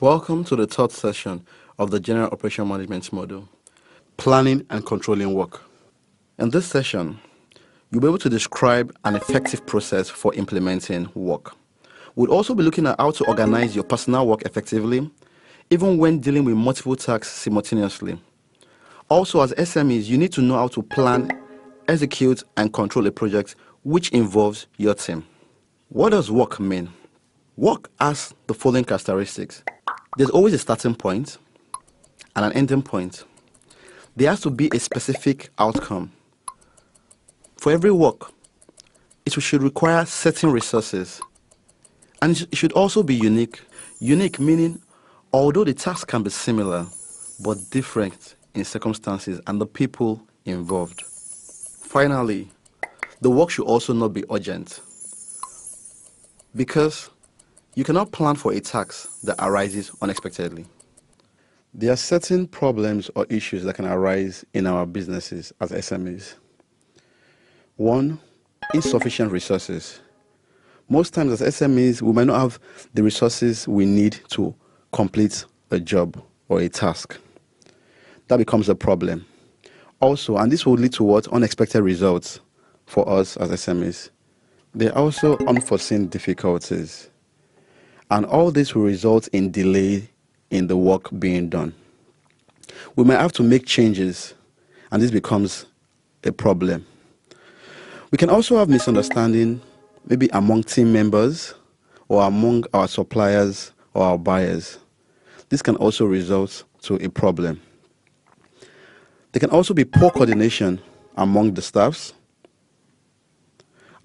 Welcome to the third session of the General Operation Management Module, Planning and Controlling Work. In this session, you'll be able to describe an effective process for implementing work. We'll also be looking at how to organize your personal work effectively, even when dealing with multiple tasks simultaneously. Also, as SMEs, you need to know how to plan, execute, and control a project which involves your team. What does work mean? Work has the following characteristics. There's always a starting point and an ending point. There has to be a specific outcome. For every work, it should require certain resources. And it should also be unique. Unique meaning, although the task can be similar, but different in circumstances and the people involved. Finally, the work should also not be urgent, because you cannot plan for a task that arises unexpectedly. There are certain problems or issues that can arise in our businesses as SMEs. One, insufficient resources. Most times as SMEs, we might not have the resources we need to complete a job or a task. That becomes a problem. Also, and this will lead to what? Unexpected results for us as SMEs. There are also unforeseen difficulties. And all this will result in delay in the work being done. We might have to make changes, and this becomes a problem. We can also have misunderstanding, maybe among team members or among our suppliers or our buyers. This can also result to a problem. There can also be poor coordination among the staffs,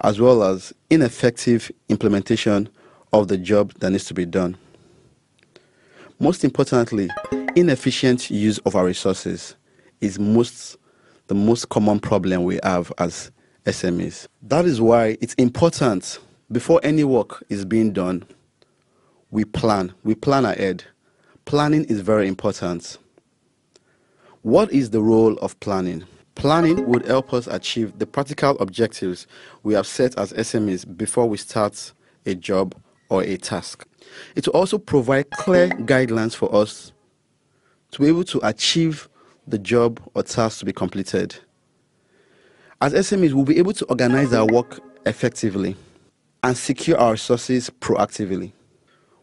as well as ineffective implementation of the job that needs to be done. Most importantly, inefficient use of our resources is the most common problem we have as SMEs. That is why it's important, before any work is being done, we plan ahead. Planning is very important. What is the role of planning? Planning would help us achieve the practical objectives we have set as SMEs before we start a job or a task. It will also provide clear guidelines for us to be able to achieve the job or task to be completed. As SMEs, we'll be able to organize our work effectively and secure our resources proactively.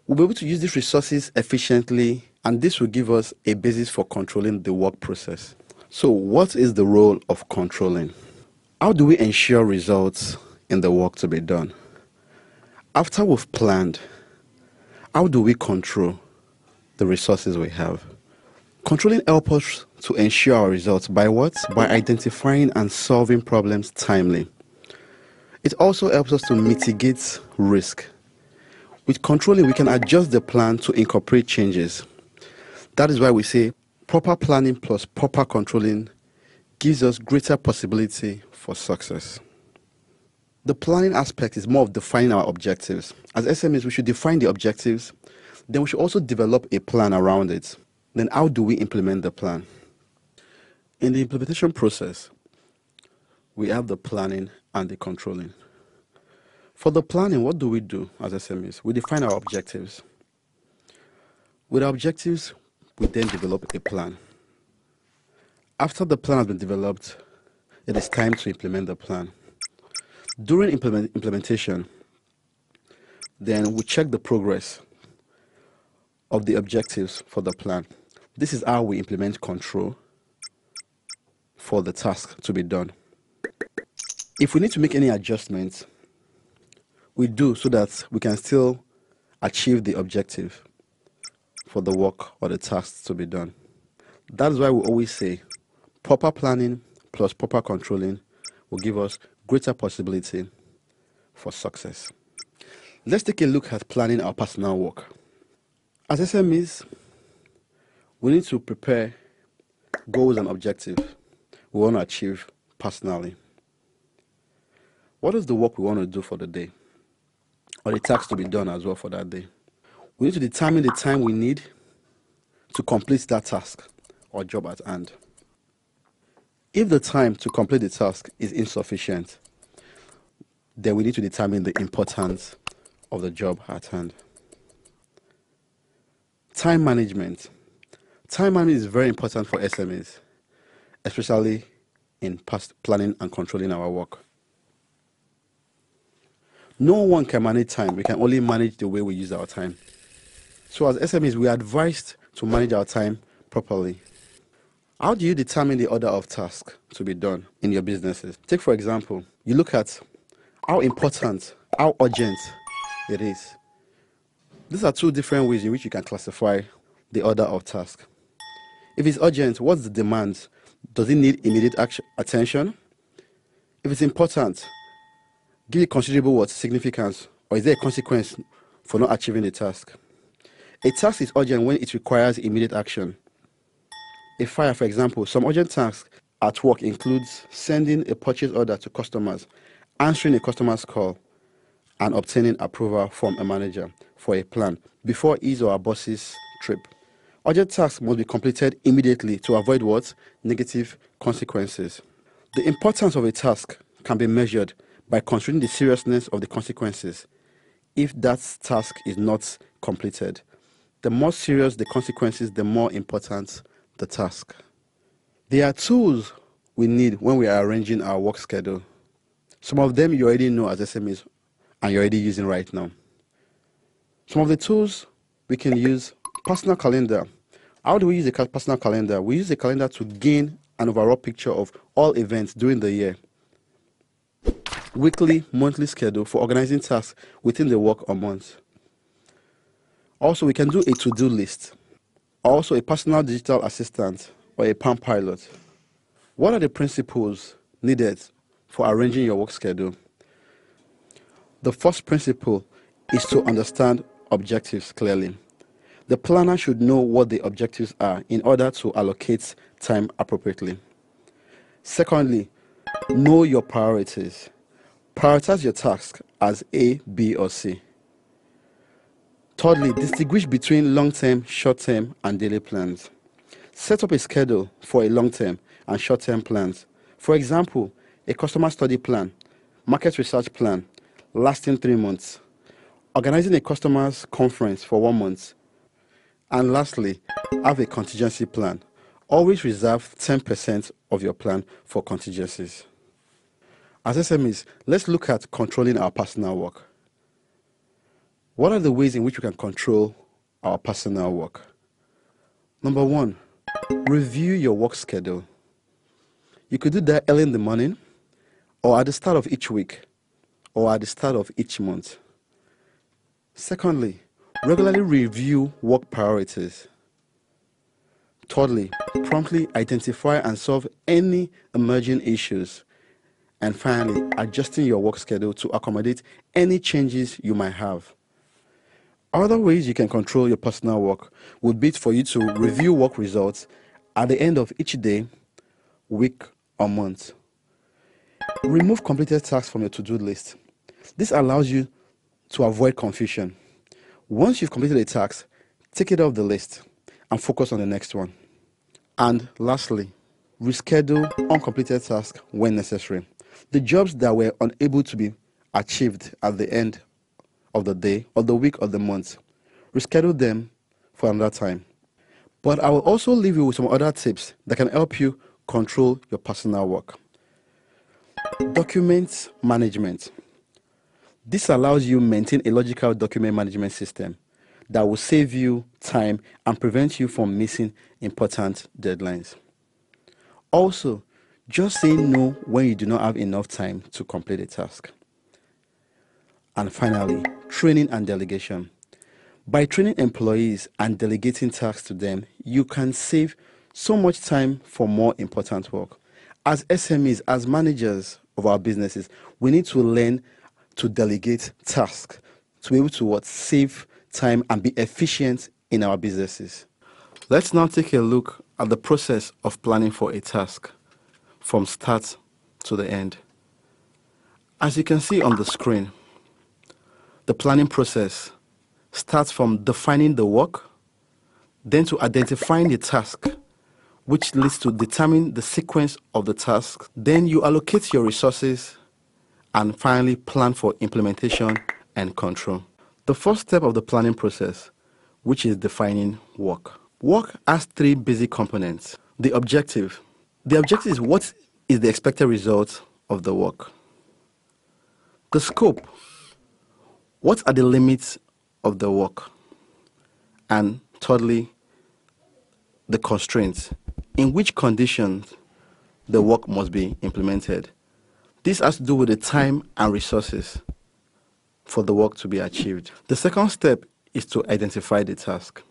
We'll be able to use these resources efficiently, and this will give us a basis for controlling the work process. So, what is the role of controlling? How do we ensure results in the work to be done? After we've planned, how do we control the resources we have? Controlling helps us to ensure our results by what? By identifying and solving problems timely. It also helps us to mitigate risk. With controlling, we can adjust the plan to incorporate changes. That is why we say proper planning plus proper controlling gives us greater possibility for success. The planning aspect is more of defining our objectives. As SMEs, we should define the objectives, then we should also develop a plan around it. Then how do we implement the plan? In the implementation process, we have the planning and the controlling. For the planning, what do we do as SMEs? We define our objectives. With our objectives, we then develop a plan. After the plan has been developed, it is time to implement the plan. During implementation, then we check the progress of the objectives for the plan. This is how we implement control for the task to be done. If we need to make any adjustments, we do, so that we can still achieve the objective for the work or the tasks to be done. That is why we always say proper planning plus proper controlling will give us greater possibility for success. Let's take a look at planning our personal work. As SMEs, we need to prepare goals and objectives we want to achieve personally. What is the work we want to do for the day, or the tasks to be done as well for that day? We need to determine the time we need to complete that task or job at hand. If the time to complete the task is insufficient, then we need to determine the importance of the job at hand. Time management. Time management is very important for SMEs, especially in past planning and controlling our work. No one can manage time. We can only manage the way we use our time. So as SMEs, we are advised to manage our time properly. How do you determine the order of tasks to be done in your businesses? Take, for example, you look at how important, how urgent it is. These are two different ways in which you can classify the order of tasks. If it's urgent, what's the demand? Does it need immediate attention? If it's important, give it considerable significance, or is there a consequence for not achieving the task? A task is urgent when it requires immediate action. A fire, for example, some urgent tasks at work includes sending a purchase order to customers, answering a customer's call, and obtaining approval from a manager for a plan before his or her boss's trip. Urgent tasks must be completed immediately to avoid what? Negative consequences. The importance of a task can be measured by considering the seriousness of the consequences. If that task is not completed, the more serious the consequences, the more important the task. There are tools we need when we are arranging our work schedule. Some of them you already know as SMEs and you're already using right now. Some of the tools we can use: personal calendar. How do we use a personal calendar? We use a calendar to gain an overall picture of all events during the year. Weekly, monthly schedule for organizing tasks within the work or month. Also, we can do a to-do list. Also, a personal digital assistant or a Palm Pilot. What are the principles needed for arranging your work schedule? The first principle is to understand objectives clearly. The planner should know what the objectives are in order to allocate time appropriately. Secondly, know your priorities. Prioritize your tasks as A, B, or C. Thirdly, distinguish between long-term, short-term, and daily plans. Set up a schedule for a long-term and short-term plans. For example, a customer study plan, market research plan, lasting 3 months, organizing a customer's conference for 1 month, and lastly, have a contingency plan. Always reserve 10% of your plan for contingencies. As SMEs, let's look at controlling our personal work. What are the ways in which we can control our personal work? Number 1, review your work schedule. You could do that early in the morning, or at the start of each week, or at the start of each month. Secondly, regularly review work priorities. Thirdly, promptly identify and solve any emerging issues. And finally, adjusting your work schedule to accommodate any changes you might have. Other ways you can control your personal work would be for you to review work results at the end of each day, week, or month. Remove completed tasks from your to-do list. This allows you to avoid confusion. Once you've completed a task, take it off the list and focus on the next one. And lastly, reschedule uncompleted tasks when necessary. The jobs that were unable to be achieved at the end of the day or the week or the month, reschedule them for another time. But I will also leave you with some other tips that can help you control your personal work. Document management. This allows you to maintain a logical document management system that will save you time and prevent you from missing important deadlines. Also, just say no when you do not have enough time to complete a task. And finally, training and delegation. By training employees and delegating tasks to them, you can save so much time for more important work. As SMEs, as managers of our businesses, we need to learn to delegate tasks to be able to save time and be efficient in our businesses. Let's now take a look at the process of planning for a task from start to the end. As you can see on the screen, the planning process starts from defining the work, then to identifying the task, which leads to determining the sequence of the task. Then you allocate your resources and finally plan for implementation and control. The first step of the planning process which is defining work. Work has three basic components. The objective. The objective is what is the expected result of the work. The scope. What are the limits of the work? And thirdly, the constraints. In which conditions the work must be implemented. This has to do with the time and resources for the work to be achieved. The second step is to identify the task.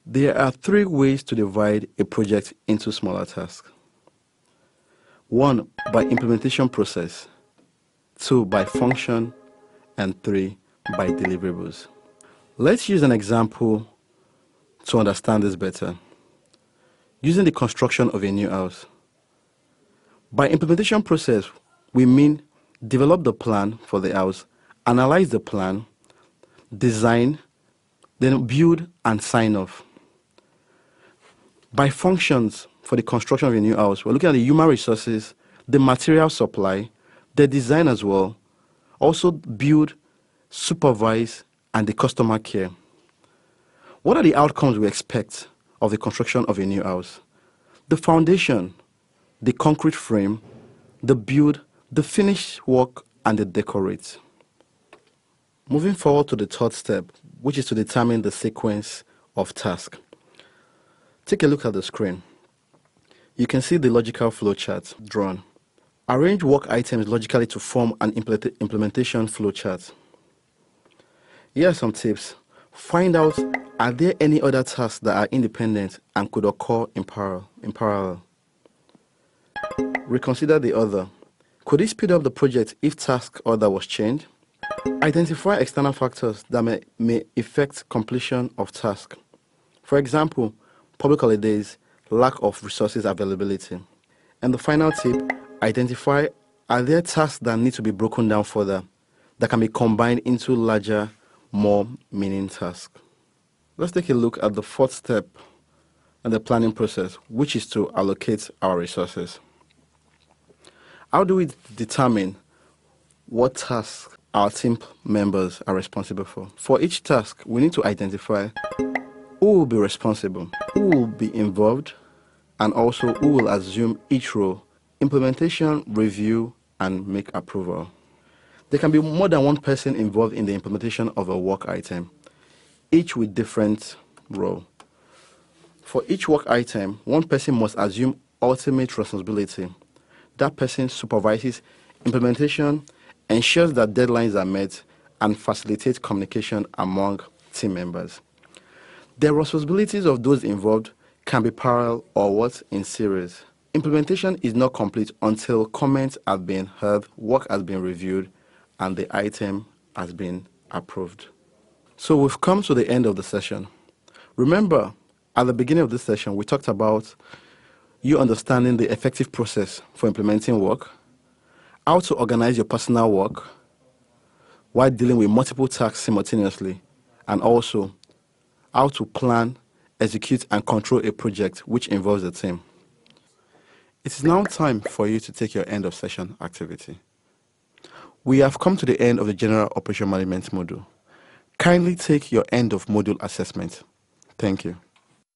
There are three ways to divide a project into smaller tasks. 1, by implementation process. 2, by function. And 3, by deliverables. Let's use an example to understand this better. Using the construction of a new house. By implementation process, we mean develop the plan for the house, analyze the plan, design, then build and sign off. By functions for the construction of a new house, we're looking at the human resources, the material supply, the design as well, also build, supervise, and the customer care. What are the outcomes we expect of the construction of a new house? The foundation, the concrete frame, the build, the finish work, and the decorate. Moving forward to the third step, which is to determine the sequence of tasks. Take a look at the screen. You can see the logical flowchart drawn. Arrange work items logically to form an implementation flowchart. Here are some tips. Find out, are there any other tasks that are independent and could occur in parallel? Reconsider the order. Could it speed up the project if task order was changed? Identify external factors that may affect completion of task. For example, public holidays, lack of resources availability. And the final tip, identify, are there tasks that need to be broken down further that can be combined into larger, more meaning tasks? Let's take a look at the fourth step in the planning process, which is to allocate our resources. How do we determine what tasks our team members are responsible for? For each task, we need to identify who will be responsible, who will be involved, and also who will assume each role. Implementation, review, and make approval. There can be more than one person involved in the implementation of a work item, each with different role. For each work item, one person must assume ultimate responsibility. That person supervises implementation, ensures that deadlines are met, and facilitates communication among team members. The responsibilities of those involved can be parallel or in series. Implementation is not complete until comments have been heard, work has been reviewed, and the item has been approved. So we've come to the end of the session. Remember, at the beginning of this session, we talked about you understanding the effective process for implementing work, how to organize your personal work while dealing with multiple tasks simultaneously, and also how to plan, execute, and control a project which involves a team. It is now time for you to take your end of session activity. We have come to the end of the General Operation Management module. Kindly take your end of module assessment. Thank you.